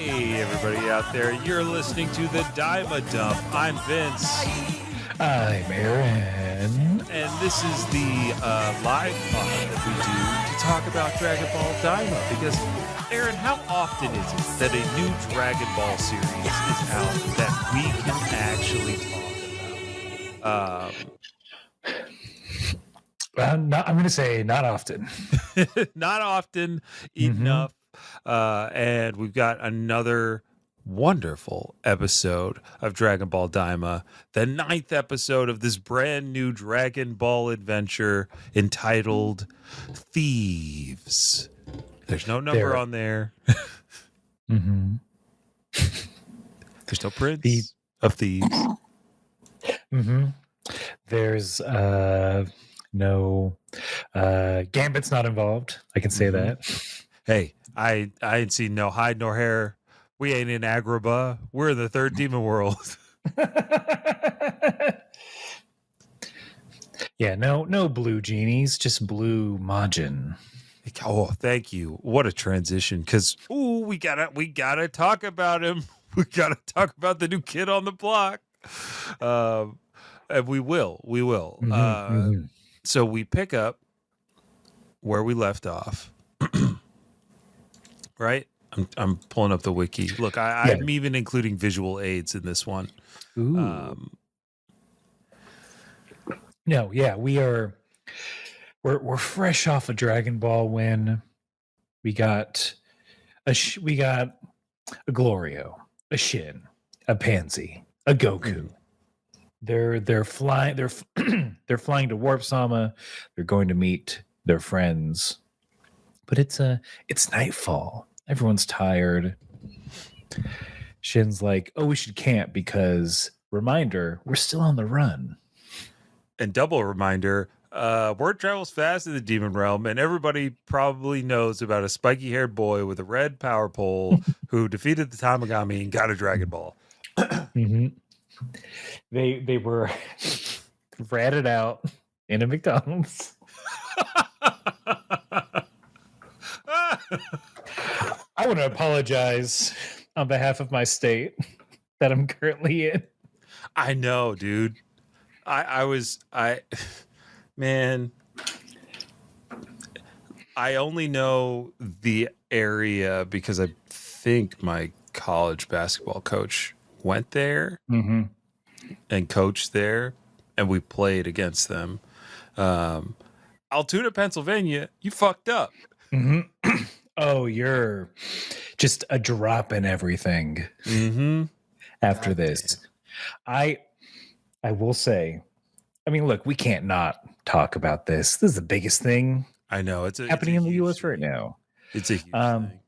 Hey, everybody out there. You're listening to the Daima Dump. I'm Vince. I'm Aaron. And this is the live pod that we do to talk about Dragon Ball Daima. Because, Aaron, how often is it that a new Dragon Ball series is out that we can actually talk about? I'm going to say not often. Not often enough. And we've got another wonderful episode of Dragon Ball Daima, the 9th episode of this brand new Dragon Ball adventure entitled Thieves. There's no number on there. There's no prince of thieves. There's no Gambit's not involved. I can say that. Hey, I ain't seen no hide nor hair. We ain't in Agrabah. We're in the third demon world. Yeah, no blue genies, just blue Majin. Oh, thank you. What a transition. Because we gotta talk about him. We gotta talk about the new kid on the block. And we will. So we pick up where we left off. Right? I'm pulling up the wiki. Look, I'm even including visual aids in this one. Ooh. We're fresh off a Dragon Ball win. We got a Glorio, a Shin, a Pansy, a Goku. They're flying. They're flying to Warp Sama. They're going to meet their friends. But it's nightfall. Everyone's tired. Shin's like, "Oh, we should camp because reminder, we're still on the run." And double reminder, word travels fast in the demon realm, and everybody probably knows about a spiky-haired boy with a red power pole who defeated the Tamagami and got a Dragon Ball. They were ratted out in a McDonald's. I want to apologize on behalf of my state that I'm currently in. I know, dude. Man, I only know the area because I think my college basketball coach went there and coached there, and we played against them. Altoona, Pennsylvania, you fucked up. Oh, you're just a drop in everything. After this, I will say, I mean, look, we can't not talk about this. This is the biggest thing. I know it's happening in the U.S. right now. It's a huge thing.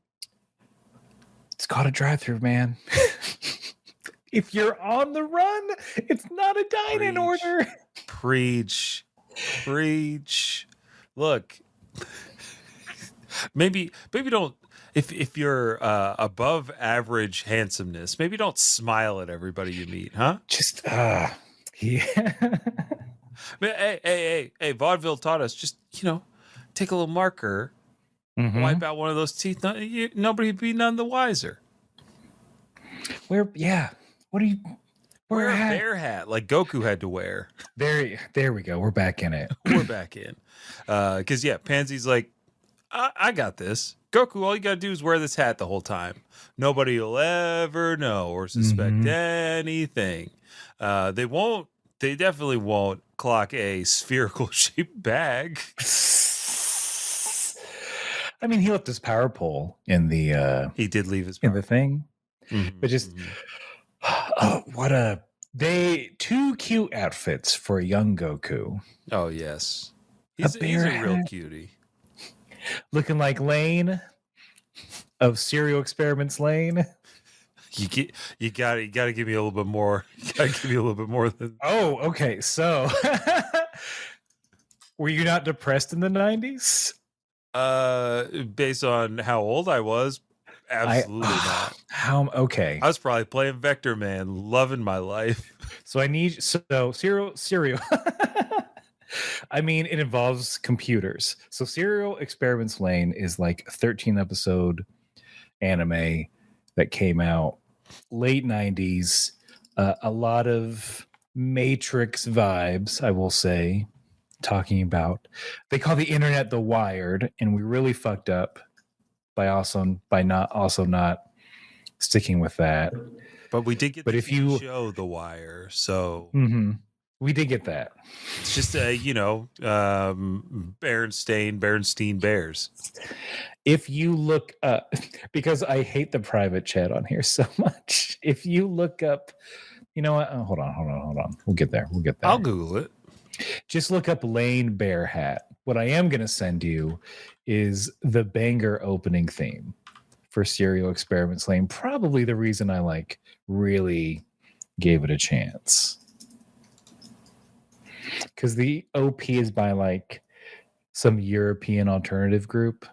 It's called a drive-through, man. If you're on the run, it's not a dine-in order. Preach. Look, maybe don't. If you're above average handsomeness, maybe don't smile at everybody you meet, huh? Just yeah. Hey, vaudeville taught us just take a little marker, wipe out one of those teeth. Nobody be none the wiser. What are you? Wear a bear hat like Goku had to wear. There we go. We're back in it. We're back in. Because Pansy's like, I got this. Goku, all you gotta do is wear this hat the whole time. Nobody will ever know or suspect anything. They definitely won't clock a spherical shaped bag. I mean, he left his power pole in the he did leave his in the thing. But just two cute outfits for a young Goku. Oh yes. He's a real cutie. Looking like Lane of Serial Experiments Lane. You gotta give me a little bit more. You gotta give me a little bit more than. Oh, okay. So, were you not depressed in the 90s? Based on how old I was, absolutely not. Okay. I was probably playing Vector Man, loving my life. So Serial. I mean, it involves computers. So Serial Experiments Lane is like a 13 episode anime that came out late 90s. A lot of Matrix vibes, I will say, talking about, they call the internet the wired, and we really fucked up by not sticking with that. But we did get But the if TV you show The Wire, so we did get that. it's just Berenstein Bears. If you look up, because I hate the private chat on here so much. If you look up, you know what? Oh, hold on. We'll get there. I'll Google it. Just look up Lane Bear Hat. What I am going to send you is the banger opening theme for Serial Experiments Lane. Probably the reason I really gave it a chance. Because the OP is by some European alternative group.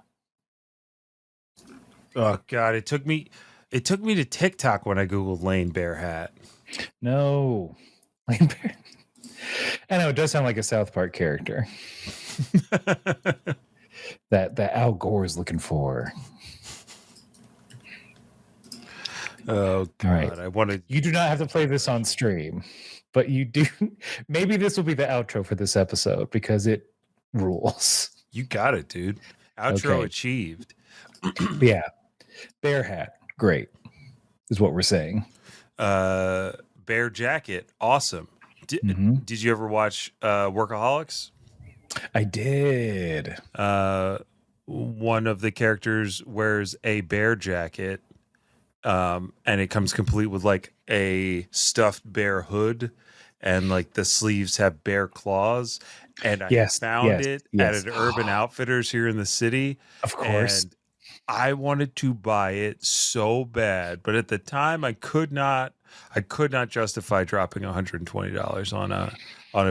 Oh God, it took me to TikTok when I Googled Lane Bear Hat. No. Lane Bear. I know it does sound like a South Park character. that Al Gore is looking for. Oh God, right. I wanted. You do not have to play this on stream, but you do. Maybe this will be the outro for this episode because it rules. You got it, dude. Outro achieved. Yeah, Bear Hat, great, is what we're saying. Bear Jacket, awesome. Did you ever watch Workaholics? I did. One of the characters wears a bear jacket, and it comes complete with a stuffed bear hood, and the sleeves have bear claws. And I found it at an Urban Outfitters here in the city. Of course. And I wanted to buy it so bad, but at the time I could not justify dropping $120 on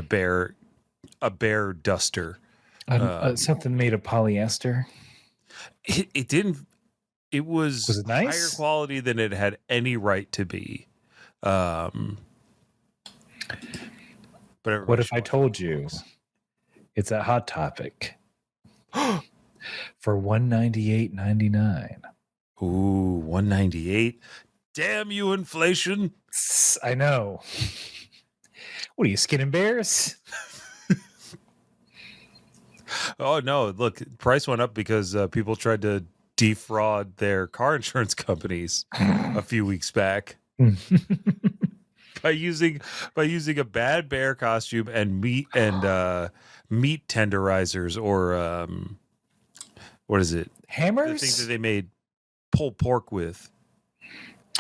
a bear duster. Something made of polyester. It didn't. It was it nice? Higher quality than it had any right to be. But what if I told you it's a Hot Topic for $198.99? Ooh, $198. Damn you, inflation! I know. What are you, skinning bears? Oh no! Look, price went up because people tried to defraud their car insurance companies a few weeks back by using a bad bear costume and meat tenderizers or what is it? Hammers? The things that they made pulled pork with,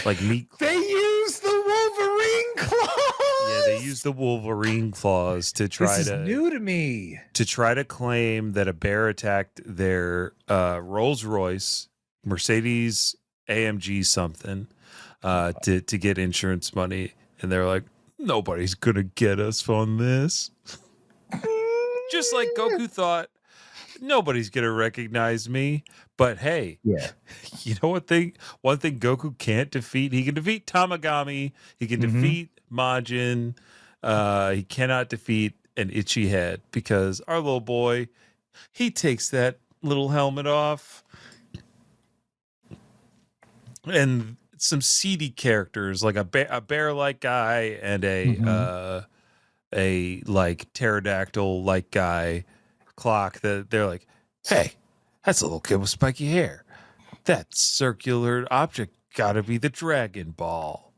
like meat. They used the Wolverine claws. Yeah, they used the Wolverine claws to try this is new to me. To try to claim that a bear attacked their Rolls Royce, Mercedes AMG something, to get insurance money, and they're like, nobody's gonna get us on this. Just like Goku thought, nobody's gonna recognize me. But hey, you know what thing? One thing Goku can't defeat. He can defeat Tamagami. He can defeat Majin. He cannot defeat an itchy head because our little boy, he takes that little helmet off, and some seedy characters like a bear-like guy and a pterodactyl-like guy clock. That they're like, hey, that's a little kid with spiky hair. That circular object got to be the Dragon Ball.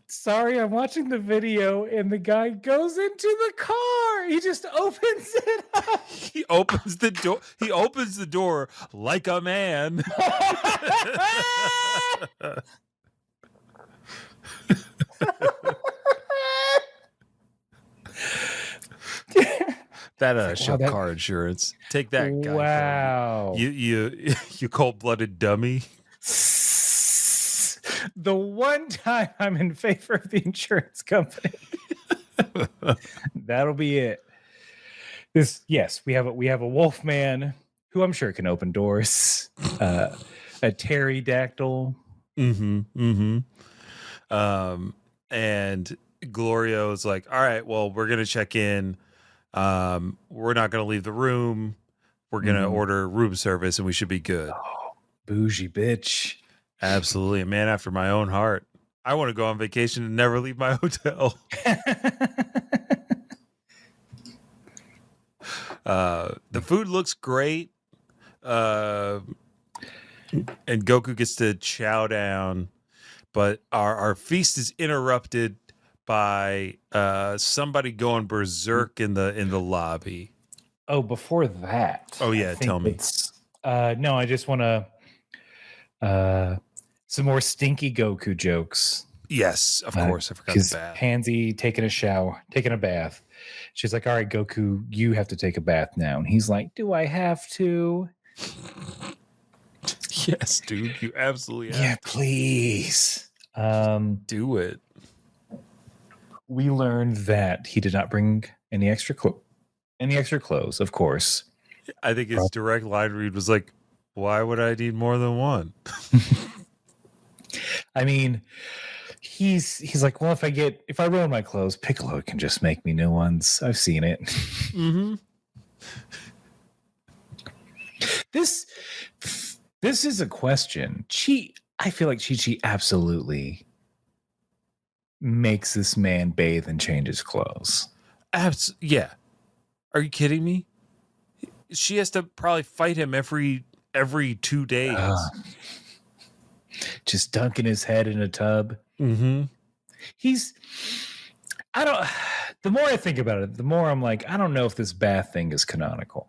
Sorry, I'm watching the video and the guy goes into the car. He just opens it up. He opens the door. He opens the door like a man. That show car insurance. Take that, guy. Wow. You cold-blooded dummy. The one time I'm in favor of the insurance company. That'll be it. We have a wolf man who I'm sure can open doors. A pterodactyl. And Glorio is like, all right, well, we're gonna check in. We're not gonna leave the room. We're gonna order room service, and we should be good. Oh, bougie bitch. Absolutely. A man after my own heart. I want to go on vacation and never leave my hotel. The food looks great. And Goku gets to chow down, but our feast is interrupted by somebody going berserk in the lobby. Oh, before that. Oh yeah, tell me. No, I just want to some more stinky Goku jokes. Yes, of course. I forgot the bath. Pansy taking a bath. She's like, all right, Goku, you have to take a bath now. And he's like, do I have to? Yes, dude, you absolutely have. Yeah, please. Do it. We learned that he did not bring any extra clothes, of course. I think his direct line read was like, why would I need more than one? I mean, he's like, well, if I ruin my clothes, Piccolo can just make me new ones. I've seen it. Mm-hmm. This is a question. I feel like Chi-Chi absolutely makes this man bathe and change his clothes. Yeah. Are you kidding me? She has to probably fight him every 2 days. Just dunking his head in a tub. Mm-hmm. The more I think about it, the more I'm like, I don't know if this bath thing is canonical.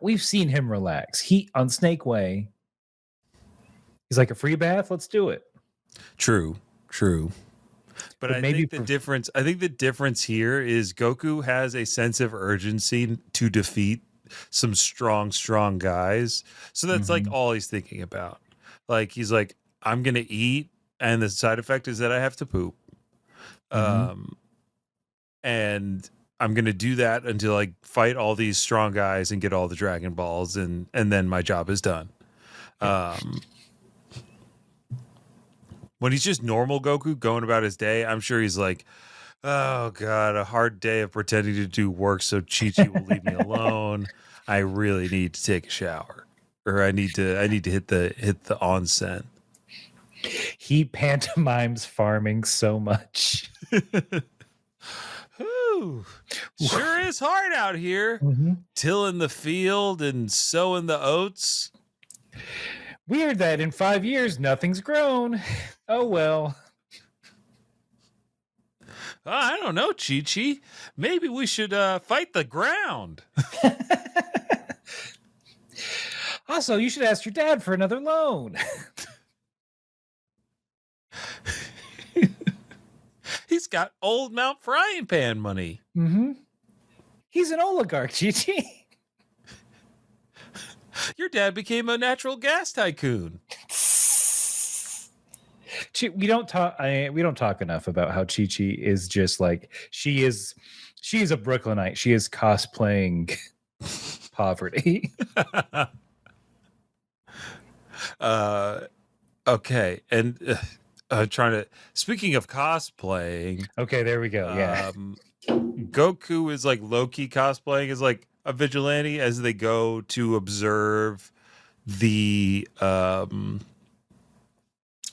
We've seen him relax. On Snake Way, he's like, a free bath? Let's do it. True. But I think the difference here is Goku has a sense of urgency to defeat some strong guys. So that's like all he's thinking about. Like he's like, I'm gonna eat, and the side effect is that I have to poop. And I'm gonna do that until I fight all these strong guys and get all the Dragon Balls, and then my job is done. When he's just normal Goku going about his day, I'm sure he's like, oh God, a hard day of pretending to do work so Chi-Chi will leave me alone. I really need to take a shower, or I need to hit the onsen. He pantomimes farming so much. Ooh, sure is hard out here. Tilling the field and sowing the oats. Weird that in 5 years nothing's grown. Oh well. I don't know, Chi-Chi. Maybe we should fight the ground. Also, you should ask your dad for another loan. He's got old Mount Frying Pan money. He's an oligarch, Chi-Chi. Your dad became a natural gas tycoon. We don't talk enough about how Chi-Chi is just like she is a Brooklynite. She is cosplaying poverty. Okay, and speaking of cosplaying. Okay, there we go. Yeah. Goku is like low-key cosplaying as like a vigilante as they go to observe the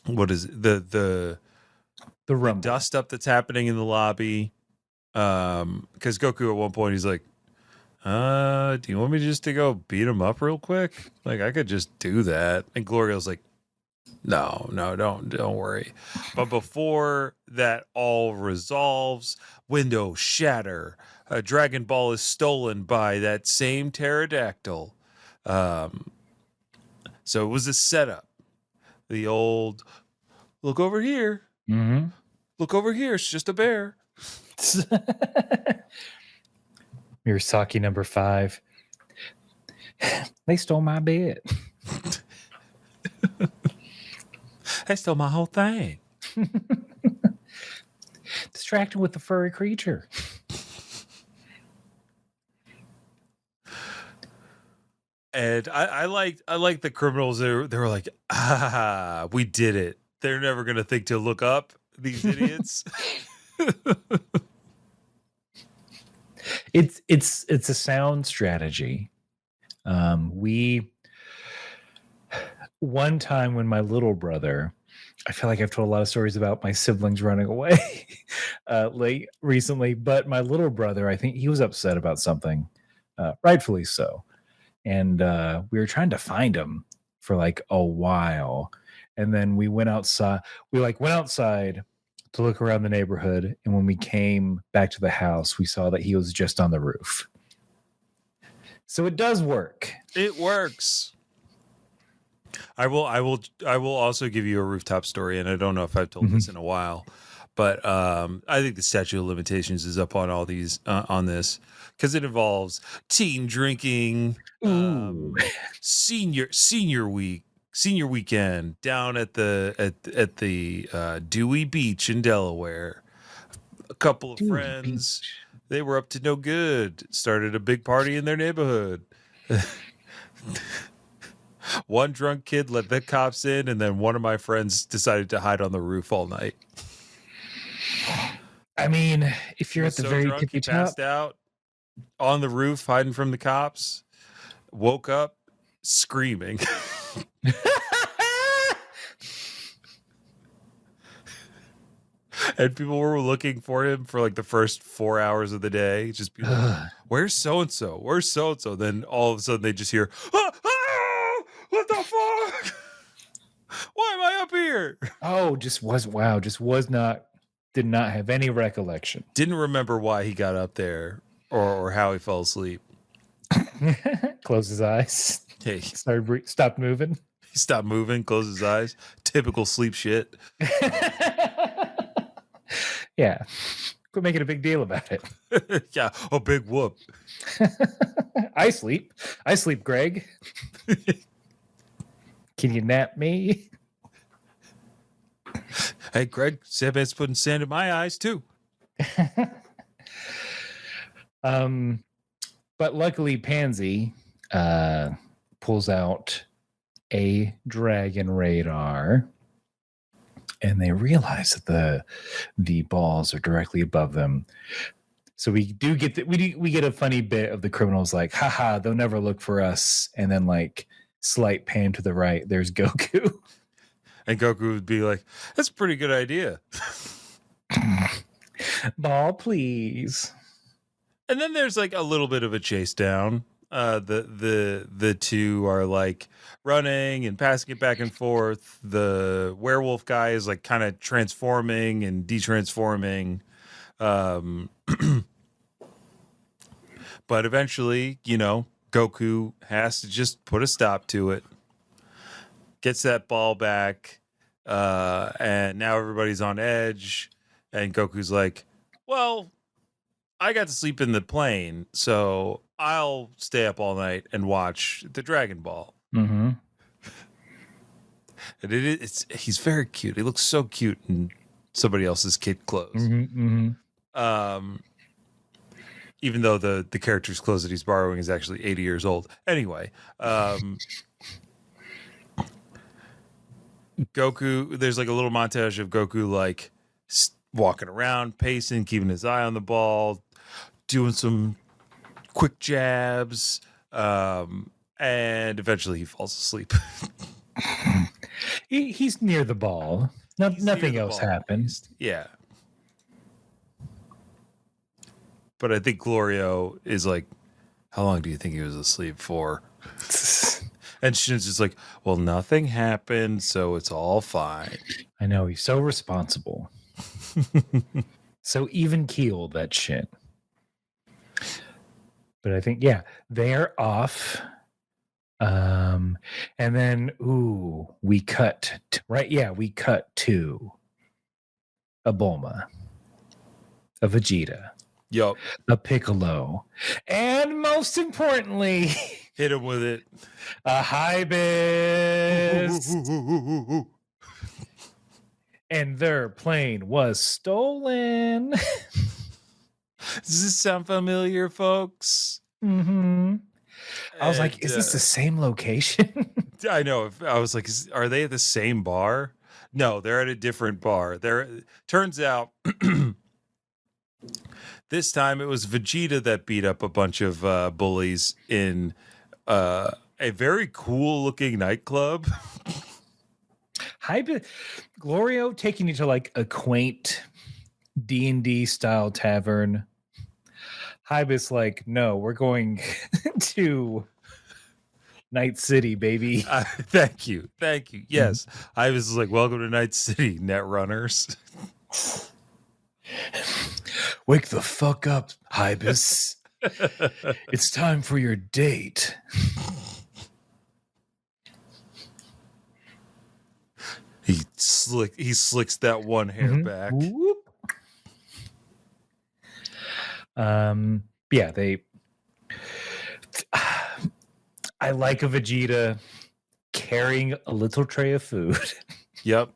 what is it? The dust up that's happening in the lobby. Because Goku at one point he's like, do you want me just to go beat him up real quick? Like I could just do that. And Glorio's like, no, don't worry. But before that all resolves, windows shatter. A Dragon Ball is stolen by that same pterodactyl. So it was a setup. The old, look over here. Look over here. It's just a bear. Mirasaki number 5. They stole my bed. They stole my whole thing. Distracted with the furry creature. And I like the criminals. They were like, we did it. They're never gonna think to look up, these idiots. It's a sound strategy. one time when my little brother, I feel like I've told a lot of stories about my siblings running away late recently, but my little brother, I think he was upset about something, rightfully so. And we were trying to find him for like a while. And then we went outside. We like went outside to look around the neighborhood. And when we came back to the house, we saw that he was just on the roof. So it does work. It works. I will also give you a rooftop story, and I don't know if I've told this in a while, but I think the statute of limitations is up on all these on this because it involves teen drinking, senior weekend down at the Dewey Beach in Delaware. A couple of friends, they were up to no good, started a big party in their neighborhood. One drunk kid let the cops in, and then one of my friends decided to hide on the roof all night. I mean, if you're at the very tippy top, passed out on the roof, hiding from the cops, woke up screaming. And people were looking for him for like the first 4 hours of the day. Just be like, where's so-and-so? Where's so-and-so? Then all of a sudden they just hear, what the fuck? Why am I up here? Oh, did not have any recollection. Didn't remember why he got up there or how he fell asleep. Closed his eyes. Hey, stopped moving. He stopped moving, closed his eyes. Typical sleep shit. Yeah. Quit making a big deal about it. Yeah, a big whoop. I sleep, Greg. Can you nap me? Hey, Greg, Sandman's putting sand in my eyes too. But luckily Pansy pulls out a dragon radar, and they realize that the balls are directly above them. So we do get we get a funny bit of the criminals like, haha, they'll never look for us, and then like slight pan to the right, there's Goku. And Goku would be like, that's a pretty good idea. Ball, please. And then there's like a little bit of a chase down. The two are like running and passing it back and forth. The werewolf guy is like kind of transforming and detransforming. But eventually, Goku has to just put a stop to it. Gets that ball back. And now everybody's on edge. And Goku's like, well, I got to sleep in the plane, so I'll stay up all night and watch the Dragon Ball. Mm-hmm. And he's very cute. He looks so cute in somebody else's kid clothes. Mm-hmm, mm-hmm. Even though the character's clothes that he's borrowing is actually 80 years old. Anyway, Goku, there's like a little montage of Goku like walking around, pacing, keeping his eye on the ball, doing some quick jabs, and eventually he falls asleep. He's near the ball. Nothing else happens. Yeah. But I think Glorio is like, how long do you think he was asleep for? And Shin's just like, well, nothing happened, so it's all fine. I know, he's so responsible. So even-keeled, that Shin. But I think, yeah, they're off. And then, we cut to a Bulma, a Vegeta, Yup, a Piccolo, and most importantly, hit him with it, a Hybis. And their plane was stolen. Does this sound familiar, folks? Mm-hmm. I was like, is this the same location? I know. I was like, are they at the same bar? No, they're at a different bar. Turns out this time it was Vegeta that beat up a bunch of bullies in a very cool looking nightclub. Glorio taking you to like a quaint D&D style tavern. Hybis like, no, we're going to Night City, baby. Thank you. Yes, I was like, welcome to Night City, Netrunners. Wake the fuck up, Hybis. It's time for your date. He slicks that one hair back. Whoop. Yeah, I like a Vegeta carrying a little tray of food. Yep.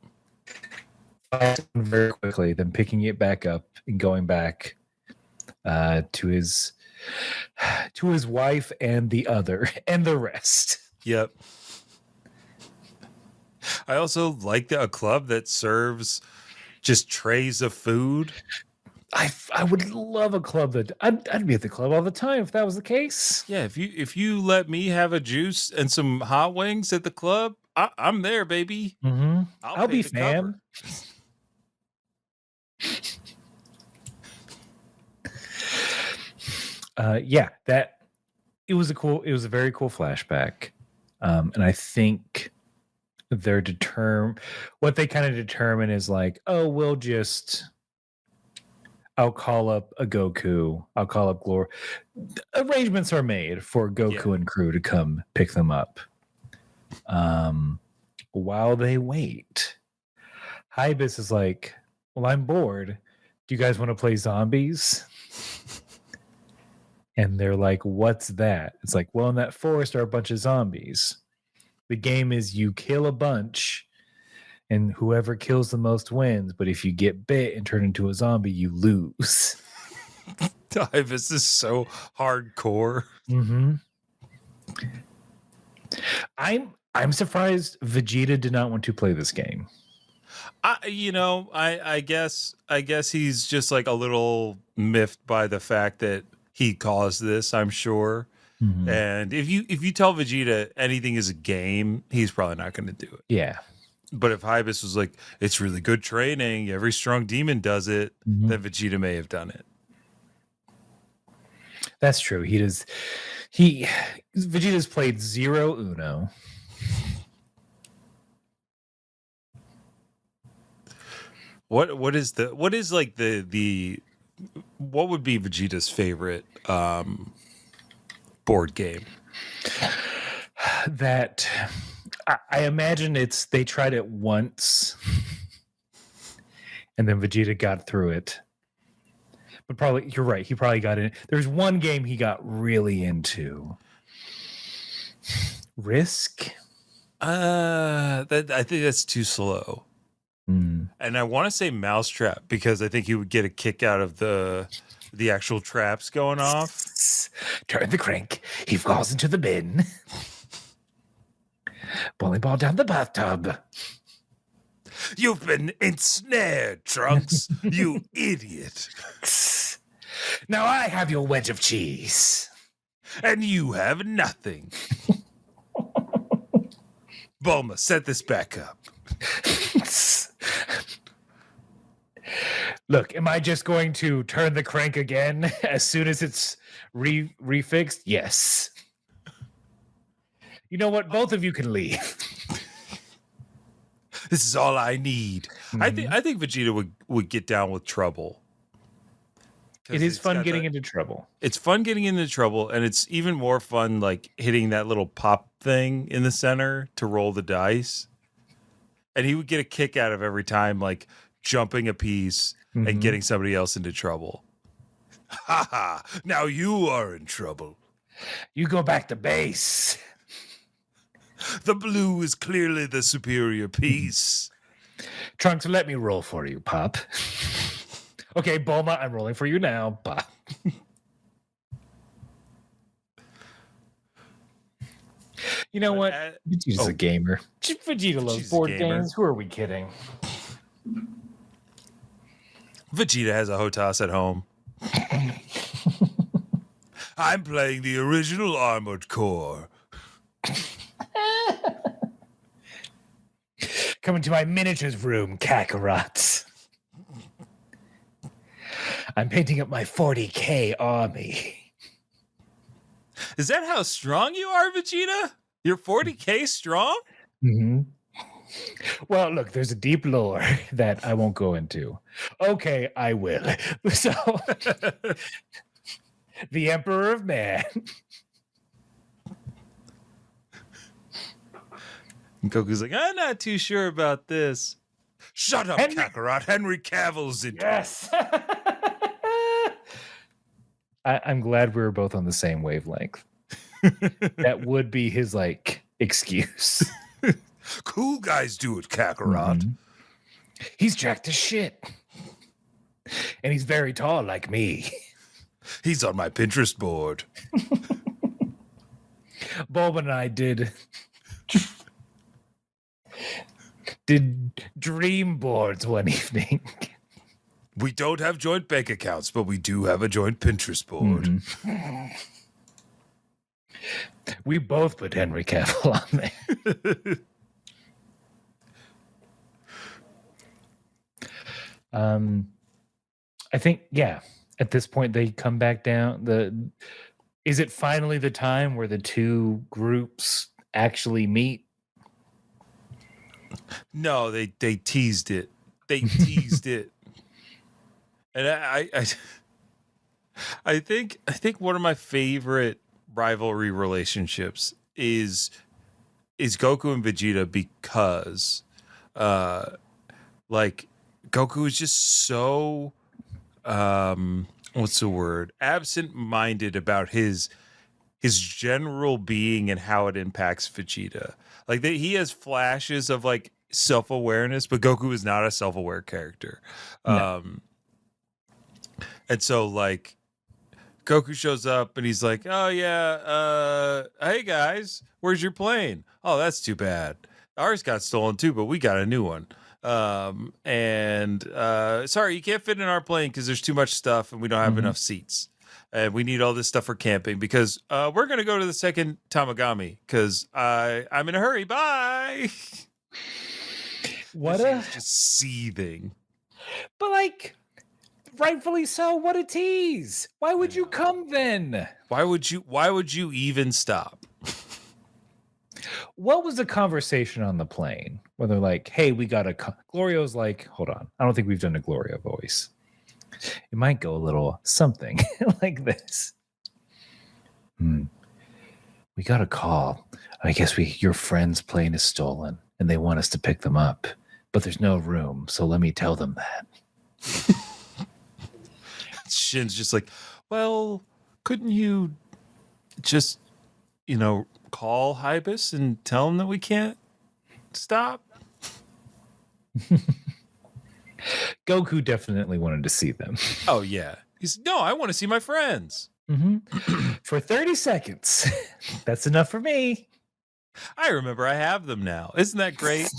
Very quickly, then picking it back up and going back to his wife and the other and the rest. Yep. I also like a club that serves just trays of food. I would love a club that I'd be at the club all the time if that was the case. Yeah, if you let me have a juice and some hot wings at the club, I'm there, baby. Mm-hmm. I'll be fam. Yeah, that it was a very cool flashback, and I think what they kind of determine is like, oh, I'll call up a Goku, I'll call up Glor. Arrangements are made for Goku and crew to come pick them up. While they wait, Hybis is like, well, I'm bored. Do you guys want to play zombies? And they're like, what's that? It's like, well, in that forest are a bunch of zombies. The game is you kill a bunch and whoever kills the most wins. But if you get bit and turn into a zombie, you lose. This is so hardcore. Mm-hmm. I'm surprised Vegeta did not want to play this game. I guess he's just like a little miffed by the fact that he caused this, I'm sure. Mm-hmm. And if you tell Vegeta anything is a game, he's probably not going to do it. Yeah. But if Hybis was like, it's really good training, every strong demon does it, then Vegeta may have done it. That's true. Vegeta's played zero Uno. What would be Vegeta's favorite board game? That I imagine they tried it once and then Vegeta got through it. But probably you're right, he probably got in. There's one game he got really into. Risk? I think that's too slow. And I want to say Mousetrap because I think he would get a kick out of the actual traps going off. Turn the crank. He falls into the bin. Bowling ball down the bathtub. You've been ensnared, Trunks. You idiot. Now I have your wedge of cheese. And you have nothing. Bulma, set this back up. Look, am I just going to turn the crank again as soon as it's refixed? Yes. You know what? Both of you can leave. This is all I need. Mm-hmm. I think Vegeta would get down with trouble. It is fun getting into trouble. It's fun getting into trouble, and it's even more fun like hitting that little pop thing in the center to roll the dice. And he would get a kick out of every time, like jumping a piece and getting somebody else into trouble. Ha ha! Now you are in trouble. You go back to base. The blue is clearly the superior piece. Trunks, let me roll for you, Pop. Okay, Bulma, I'm rolling for you now, Pop. You know what? Vegeta's a gamer. Vegeta loves board games. Who are we kidding? Vegeta has a HOTAS at home. I'm playing the original Armored Core. Come into my miniatures room, Kakarot. I'm painting up my 40k army. Is that how strong you are, Vegeta? You're 40k strong? Mm-hmm. Well, look, there's a deep lore that I won't go into. Okay, I will. So, the Emperor of Man. And Goku's like, I'm not too sure about this. Shut up, Henry- Kakarot. Henry Cavill's in. Yes. I'm glad we were both on the same wavelength. That would be his like excuse. Cool guys do it, Kakarot. Mhm. He's jacked as shit. And he's very tall like me. He's on my Pinterest board. Bulma and I did dream boards one evening. We don't have joint bank accounts, but we do have a joint Pinterest board. Mhm. We both put Henry Cavill on there. I think, yeah, at this point they come back down. Is it finally the time where the two groups actually meet? No, they teased it. They teased it. And I think one of my favorite rivalry relationships is Goku and Vegeta because like Goku is just so what's the word? Absent-minded about his general being and how it impacts Vegeta. Like he has flashes of like self-awareness, but Goku is not a self-aware character. No. And so like Goku shows up and he's like, "Oh yeah, hey guys, where's your plane? Oh, that's too bad. Ours got stolen too, but we got a new one. And sorry, you can't fit in our plane because there's too much stuff and we don't have enough seats. And we need all this stuff for camping because we're gonna go to the second Tamagami because I'm in a hurry. Bye." What She's just seething. But like, rightfully so. What a tease! Why would you come then? Why would you even stop? What was the conversation on the plane? Where they're like, "Hey, we got a." Glorio's like, "Hold on, I don't think we've done a Gloria voice. It might go a little something like this." We got a call. I guess your friend's plane is stolen, and they want us to pick them up, but there's no room. So let me tell them that. Shin's just like, well, couldn't you just, call Hybus and tell him that we can't stop? Goku definitely wanted to see them. Oh, yeah. No, I want to see my friends. For 30 seconds. That's enough for me. I remember I have them now. Isn't that great?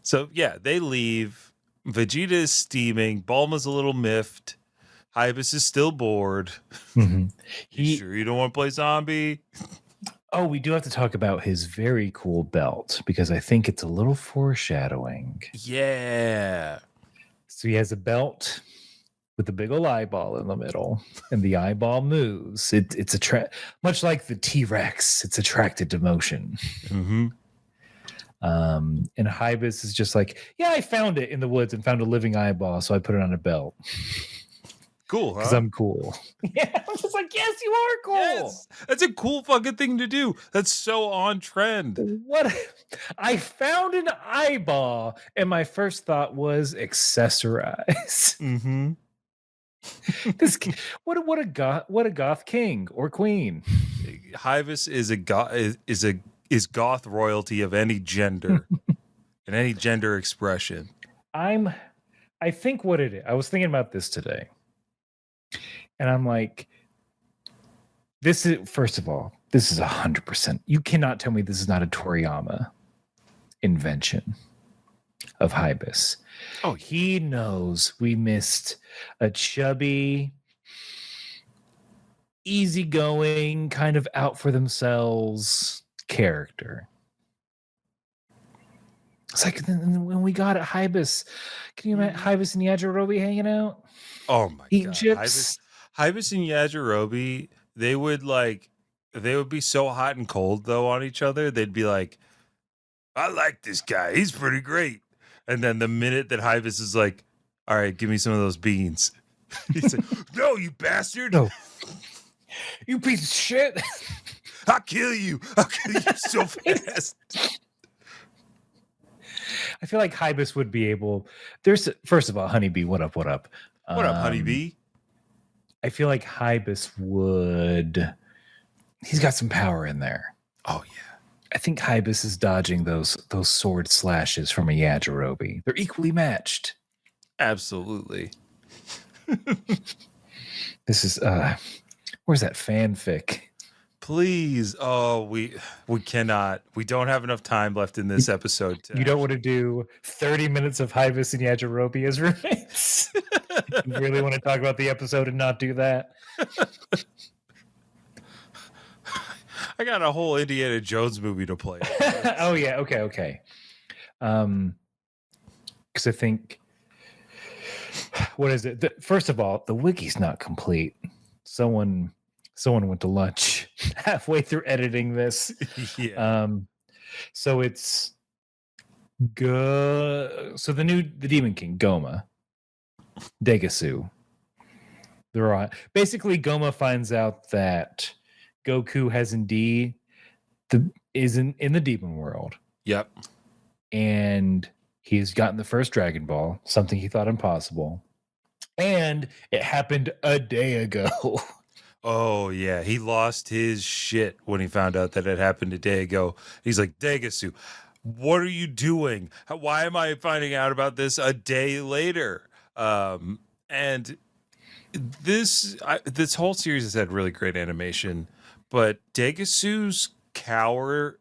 So, yeah, they leave. Vegeta is steaming. Bulma's a little miffed. Hybus is still bored. You sure you don't want to play zombie? Oh, we do have to talk about his very cool belt because I think it's a little foreshadowing. Yeah. So he has a belt with a big old eyeball in the middle, and the eyeball moves. It's much like the T-Rex. It's attracted to motion. And Hybus is just like, yeah, I found it in the woods and found a living eyeball, so I put it on a belt. Cool, huh? Because I'm cool. Yeah, I'm just like, yes, you are cool. Yes, that's a cool fucking thing to do. That's so on trend. What? I found an eyeball, and my first thought was accessorize. This what a goth king or queen. Hybus is goth royalty of any gender and any gender expression. I think what it is. I was thinking about this today. And I'm like, this is, first of all, this is 100%. You cannot tell me this is not a Toriyama invention of Hybus. Oh, he knows we missed a chubby, easygoing, kind of out for themselves character. It's like when we got at Hibis, can you imagine Hibis and Yajirobe hanging out? Oh my Eating god, chips? Hibis and Yajirobe, they would be so hot and cold though on each other. They'd be like, I like this guy, he's pretty great. And then the minute that Hibis is like, all right, give me some of those beans, he's like, no, you bastard, No. You piece of shit. I'll kill you so fast. I feel like Hibis would be able. There's first of all, Honeybee. What up? What up? What up, Honeybee? I feel like Hibis would. He's got some power in there. Oh yeah. I think Hibis is dodging those sword slashes from a Yajirobe. They're equally matched. Absolutely. This is where's that fanfic? Please. Oh, we cannot. We don't have enough time left in this episode. You don't want to do 30 minutes of Hibis and Yajirobe as roommates? You really want to talk about the episode and not do that? I got a whole Indiana Jones movie to play. Oh yeah, okay. Because I think, what is it? First of all, the wiki's not complete. Someone went to lunch halfway through editing this. Yeah. So it's good. So the Demon King, Goma, Degasu. They're on. Basically, Goma finds out that Goku has indeed is in the demon world. Yep. And he's gotten the first Dragon Ball, something he thought impossible. And it happened a day ago. Oh yeah, he lost his shit when he found out that it happened a day ago. He's like, Degasu, what are you doing? Why am I finding out about this a day later? And this whole series has had really great animation, but Degasu's cower,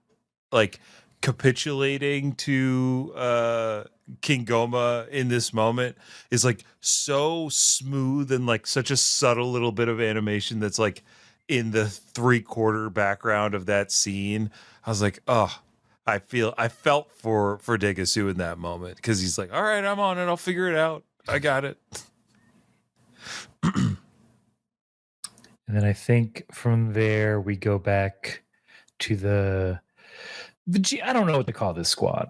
like capitulating to King Goma in this moment, is like so smooth and like such a subtle little bit of animation that's like in the 3/4 background of that scene. I was like, oh, I felt for Degasu in that moment, because he's like, all right, I'm on it, I'll figure it out, I got it. And then I think from there we go back to the I don't know what to call this squad.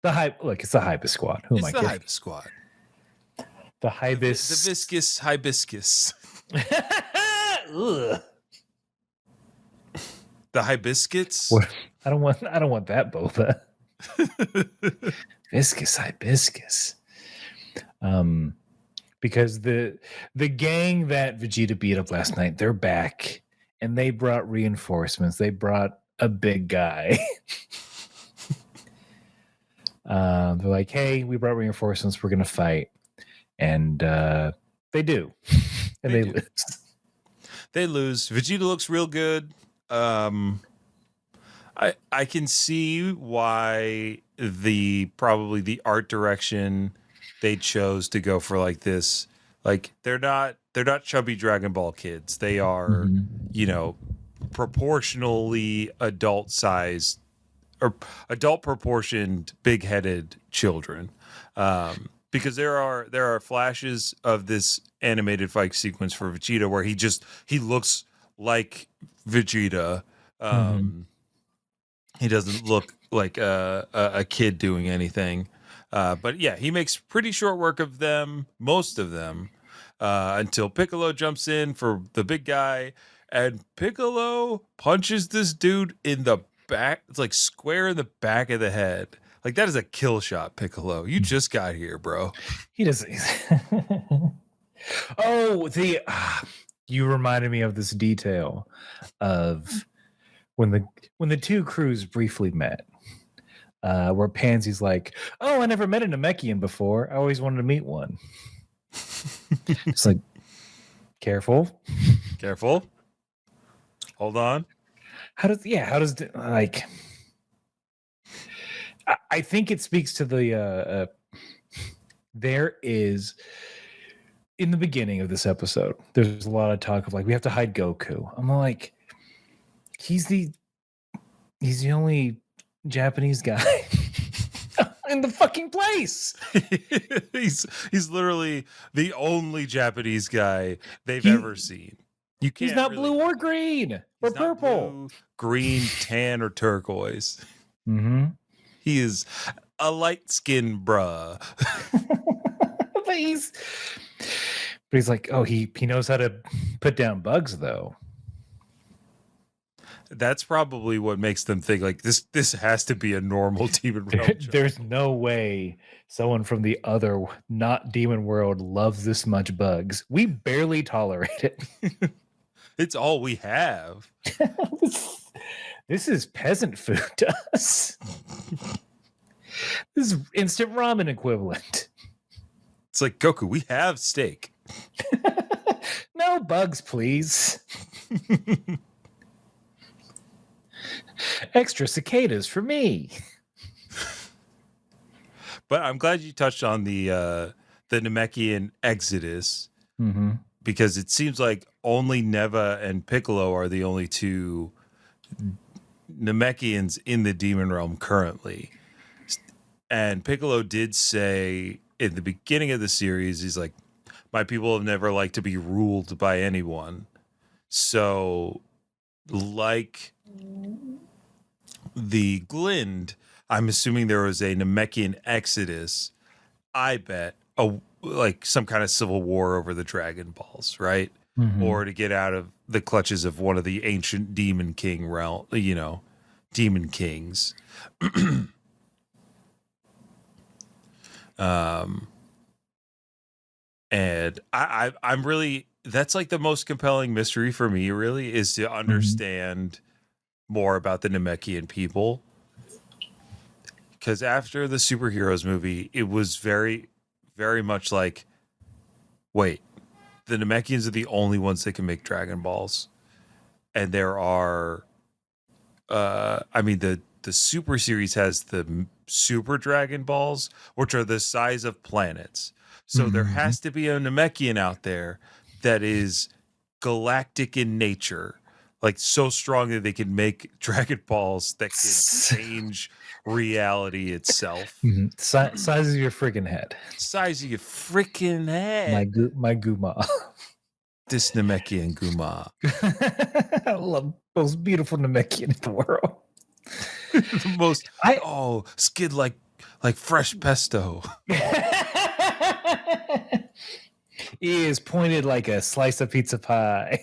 It's the Hibis squad. Who am I kidding? Hibis squad. The Hibis. The viscous hibiscus. Ugh. The hibiscuits. What? I don't want that boba. Viscous hibiscus. Because the gang that Vegeta beat up last night, they're back, and they brought reinforcements. They brought a big guy. They're like, hey, we brought reinforcements, we're gonna fight. And they do. And they lose. They lose. Vegeta looks real good. I can see why probably the art direction they chose to go for like this. Like they're not chubby Dragon Ball kids. They are, proportionally adult sized or adult proportioned big headed children. Because there are flashes of this animated fight sequence for Vegeta where he looks like Vegeta. He doesn't look like a kid doing anything. But yeah, he makes pretty short work of them, most of them, until Piccolo jumps in for the big guy, and Piccolo punches this dude in the back. It's like square in the back of the head. Like, that is a kill shot, Piccolo. You just got here, bro. He doesn't. You reminded me of this detail of when the two crews briefly met. Where Pansy's like, oh, I never met a Namekian before. I always wanted to meet one. It's like, careful. Hold on. I think it speaks to the there is, in the beginning of this episode, there's a lot of talk of like, we have to hide Goku. I'm like, he's the only Japanese guy. in the fucking place. He's literally the only Japanese guy they've ever seen. You can't. He's not really blue or green or He's not purple. blue, green, tan, or turquoise. Mm-hmm. He is a light skinned bruh. but he's like, oh, he knows how to put down bugs though. That's probably what makes them think like this has to be a normal demon realm. There's no way someone from the other not demon world loves this much bugs. We barely tolerate it. It's all we have. This is peasant food to us. This is instant ramen equivalent. It's like, Goku, we have steak. No bugs, please. Extra cicadas for me. But I'm glad you touched on the Namekian exodus, because it seems like only Neva and Piccolo are the only two Namekians in the demon realm currently. And Piccolo did say in the beginning of the series, he's like, my people have never liked to be ruled by anyone. So, like the Glind, I'm assuming there was a Namekian exodus. I bet like some kind of civil war over the Dragon Balls, right? Or to get out of the clutches of one of the ancient demon king realm, demon kings. And I'm really, that's like the most compelling mystery for me, really, is to understand more about the Namekian people. Because after the superheroes movie, it was very, very much like, wait, the Namekians are the only ones that can make Dragon Balls. And there are, the Super series has the Super Dragon Balls, which are the size of planets. So there has to be a Namekian out there that is galactic in nature, like so strong that they can make Dragon Balls that can change reality itself. Size of your friggin' head. Size of your freaking head. My Guma. This Namekian Guma. I love most beautiful Namekian in the world. The most skid like fresh pesto. He is pointed like a slice of pizza pie.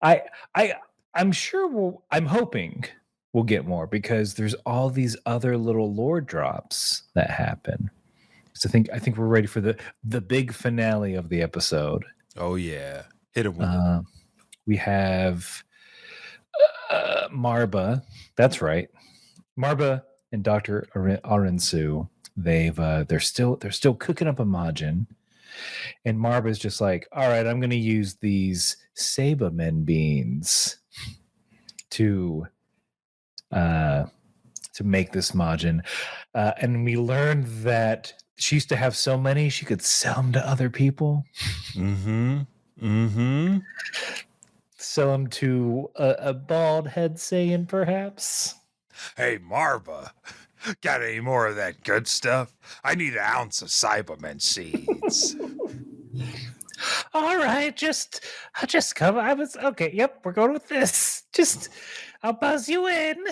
I'm sure I'm hoping we'll get more, because there's all these other little lore drops that happen. So I think we're ready for the big finale of the episode. Oh yeah, hit him with it. We have Marba. That's right, Marba and Dr. Arensu. They're still cooking up a Majin, and Marba's just like, all right, I'm going to use these Sabamen beans to make this Majin, and we learned that she used to have so many she could sell them to other people. Sell them to a bald head Saiyan, perhaps. Hey, Marba, got any more of that good stuff? I need an ounce of Cybermen seeds. All right, I'll just come. Okay. Yep, we're going with this. I'll buzz you in.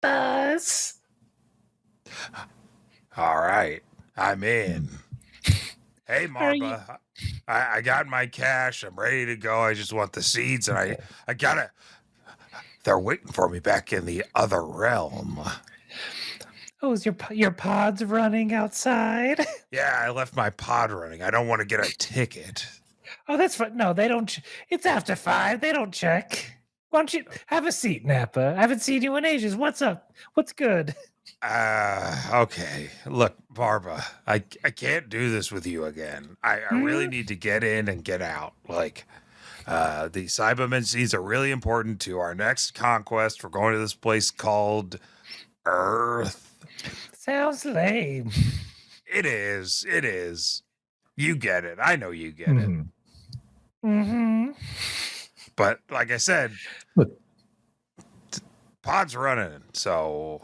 Buzz. All right, I'm in. Hey, Marba, I got my cash. I'm ready to go. I just want the seeds, and I gotta. They're waiting for me back in the other realm. Oh, is your pod's running outside? Yeah, I left my pod running. I don't want to get a ticket. Oh, that's fine. No, they don't. It's after 5. They don't check. Why don't you have a seat, Nappa? I haven't seen you in ages. What's up? What's good? Okay. Look, Marba, I can't do this with you again. I really need to get in and get out. Like, the Cybermen seeds are really important to our next conquest. We're going to this place called Earth. Sounds lame. It is. You get it. I know you get it. But like I said, look, pod's running, so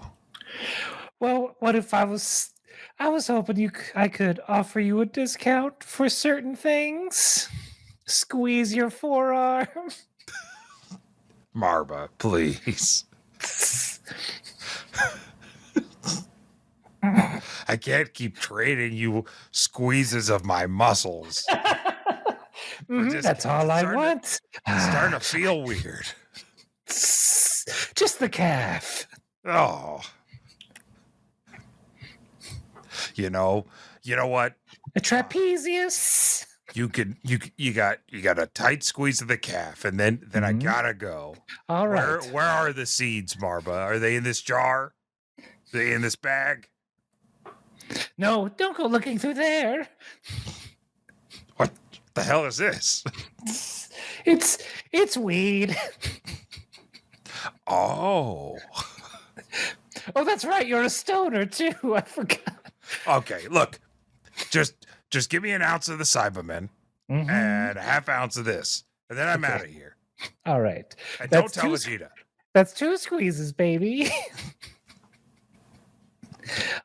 Well, what if I was hoping I could offer you a discount for certain things. Squeeze your forearm. Marba, please. I can't keep trading you squeezes of my muscles. That's all I want. It's starting to feel weird. Just the calf. Oh. You know what? A trapezius. You got a tight squeeze of the calf, and then I gotta go. All right. Where are the seeds, Marba? Are they in this jar? Are they in this bag? No, don't go looking through there. What the hell is this? It's weed. Oh. Oh, that's right. You're a stoner too. I forgot. Okay, look. Just give me an ounce of the Cybermen and a half ounce of this, and then I'm out of here. All right. And don't tell Vegeta. That's 2 squeezes, baby.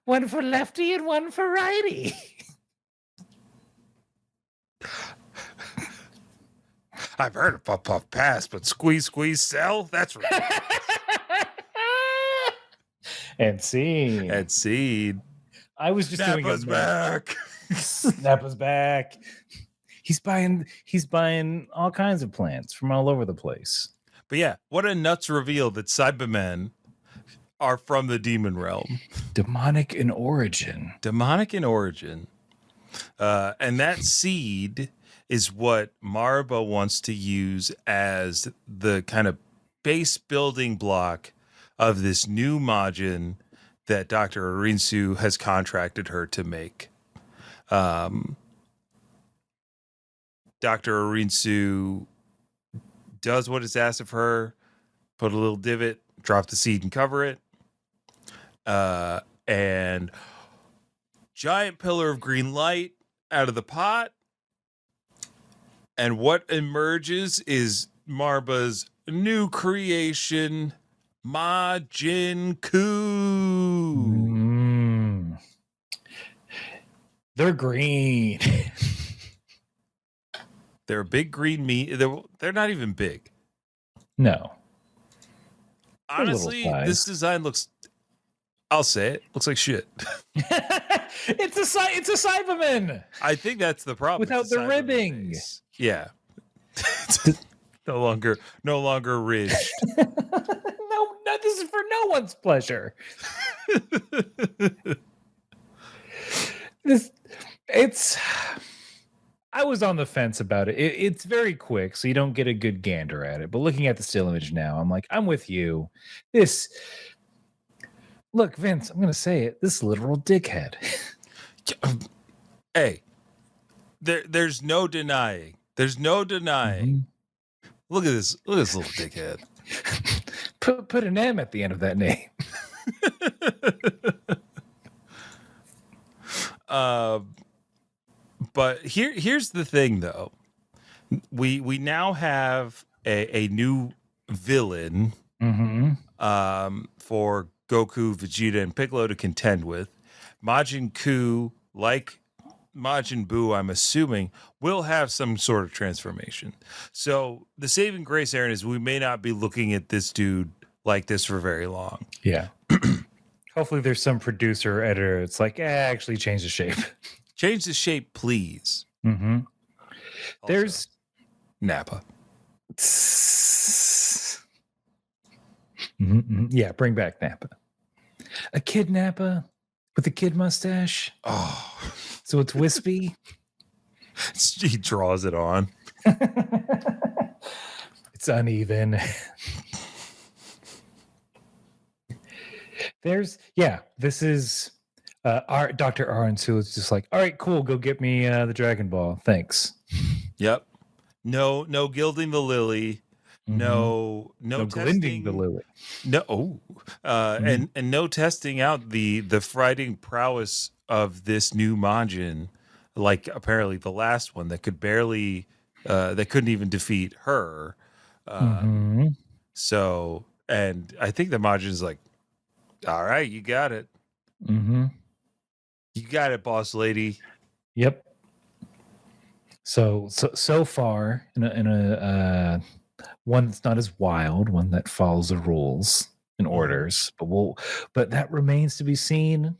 One for lefty and one for righty. I've heard of Puff Puff Pass, but Squeeze Sell? That's right. And seed. And seed. I was just Nappa's doing back. Nappa's back. He's buying all kinds of plants from all over the place. But yeah, what a nuts reveal that Cybermen are from the demon realm. Demonic in origin. And that seed is what Marba wants to use as the kind of base building block of this new Majin that Dr. Arinsu has contracted her to make. Dr. Arinsu does what is asked of her, put a little divot, drop the seed and cover it. And giant pillar of green light out of the pot. And what emerges is Marba's new creation, Majin Ku. They're green. They're a big green meat. They're not even big. No. Honestly, this design looks, I'll say it, looks like shit. It's a Cyberman. I think that's the problem. Without the ribbing. Yeah. no longer ridged. No, this is for no one's pleasure. I was on the fence about it. It's very quick, so you don't get a good gander at it. But looking at the still image now, I'm like, I'm with you. Look, Vince, I'm going to say it. This literal dickhead. Hey, there's no denying. Mm-hmm. Look at this little dickhead. Put an M at the end of that name. But here's the thing, though. We now have a new villain for Goku, Vegeta, and Piccolo to contend with. Majin Ku, like Majin Buu, I'm assuming, will have some sort of transformation. So the saving grace, Aaron, is we may not be looking at this dude like this for very long. Yeah. Hopefully there's some producer or editor. It's like, actually change the shape. Change the shape, please. Mm-hmm. There's Nappa. Yeah, bring back Nappa. A kid Nappa with a kid mustache. Oh. So it's wispy. He draws it on. It's uneven. This is our Dr. Arinsu is just like, all right, cool, go get me the Dragon Ball. Thanks. Yep. No gilding the lily. No glinding the lily. No. And no testing out the fighting prowess of this new Majin, like apparently the last one that could barely that couldn't even defeat her. So, and I think the Majin is like All right, you got it. Mm-hmm. You got it, boss lady. Yep. So far, in a one that's not as wild, one that follows the rules and orders, but that remains to be seen.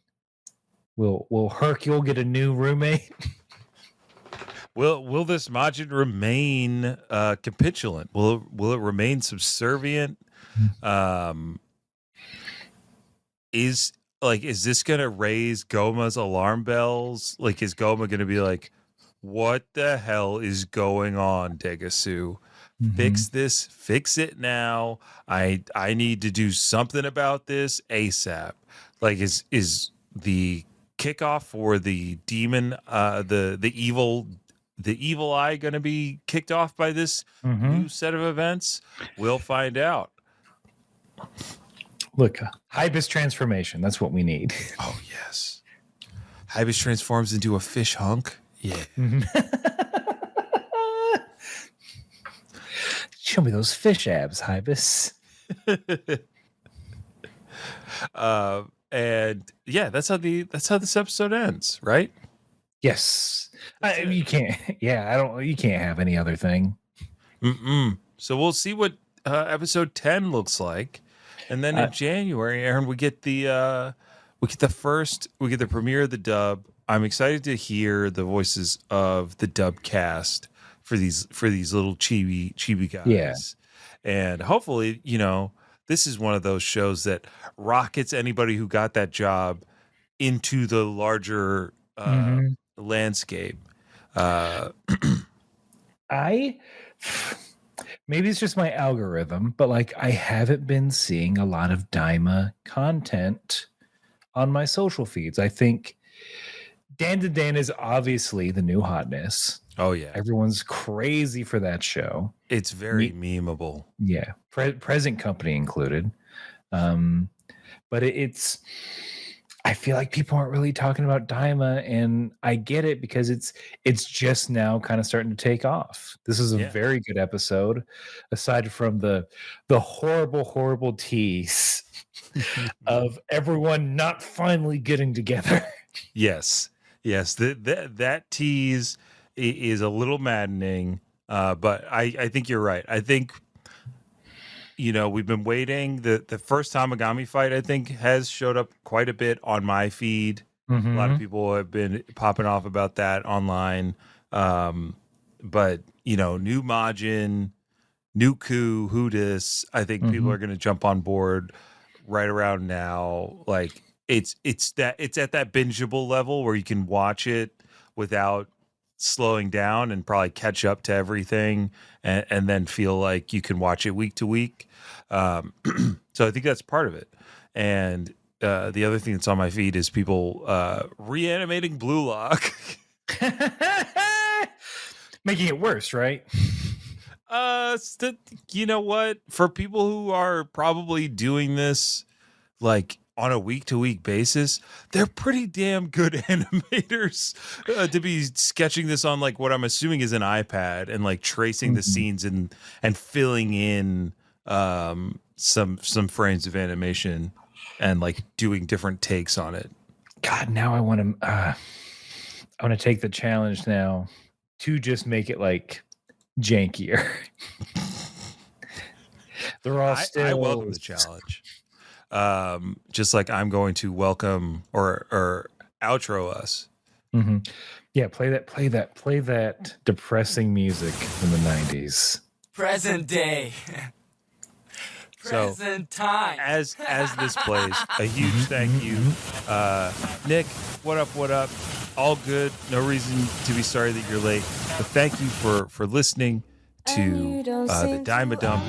Will Hercule get a new roommate? Will this Majin remain capitulant? Will it remain subservient? Is this gonna raise Goma's alarm bells? Like, is Goma gonna be like, what the hell is going on, Degasu? Fix this, fix it now. I need to do something about this ASAP. Like, is the kickoff for the demon the evil eye gonna be kicked off by this new set of events? We'll find out. Look, Hybis transformation. That's what we need. Oh, yes. Hybis transforms into a fish hunk. Yeah. Show me those fish abs, Hybis. And yeah, that's how this episode ends, right? Yes. You can't. Yeah, you can't have any other thing. So we'll see what episode 10 looks like. And then in January, Aaron, we get the premiere of the dub. I'm excited to hear the voices of the dub cast for these little chibi guys. Yeah. And hopefully, this is one of those shows that rockets anybody who got that job into the larger landscape. Maybe it's just my algorithm, but like I haven't been seeing a lot of Daima content on my social feeds. I think Dan to Dan is obviously the new hotness. Oh yeah, everyone's crazy for that show. It's very memeable. Yeah, present company included. But it's. I feel like people aren't really talking about Daima, and I get it because it's just now kind of starting to take off. This is a very good episode, aside from the horrible tease of everyone not finally getting together. Yes, that tease is a little maddening, but I think you're right. I think we've been waiting. The first Tamagami fight, I think, has showed up quite a bit on my feed. A lot of people have been popping off about that online. But new Majin, new Ku, who dis, I think people are going to jump on board right around now. Like it's at that bingeable level where you can watch it without slowing down and probably catch up to everything and then feel like you can watch it week to week. So I think that's part of it. And the other thing that's on my feed is people reanimating Blue Lock. Making it worse, right? You know what? For people who are probably doing this like on a week-to-week basis, they're pretty damn good animators to be sketching this on like what I'm assuming is an iPad and like tracing the scenes and filling in some frames of animation and like doing different takes on it. God, now I want to take the challenge now to just make it like jankier. They're all still. I welcome the challenge. Just like I'm going to welcome or outro us. Yeah, play that depressing music from the 90s. Present day. Present time. As this plays, a huge thank you. Nick, what up? All good. No reason to be sorry that you're late. But thank you for listening to the Daima Dump.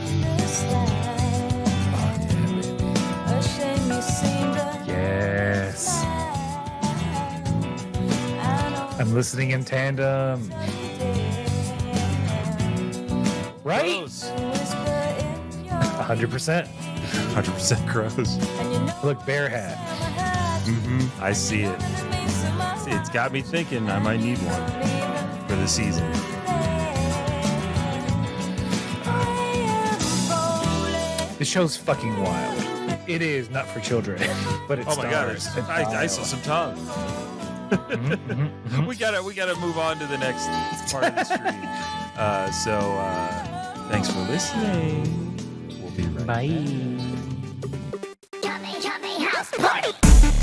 Yes. I'm listening in tandem. Right? 100%. 100% crows. Look, bear hat. I see it. It's got me thinking I might need one for the season. This show's fucking wild. It is not for children, but it's Oh my god, I saw some tongue. We gotta move on to the next part of the stream. Thanks for listening. We'll be right back. Yummy, yummy house party.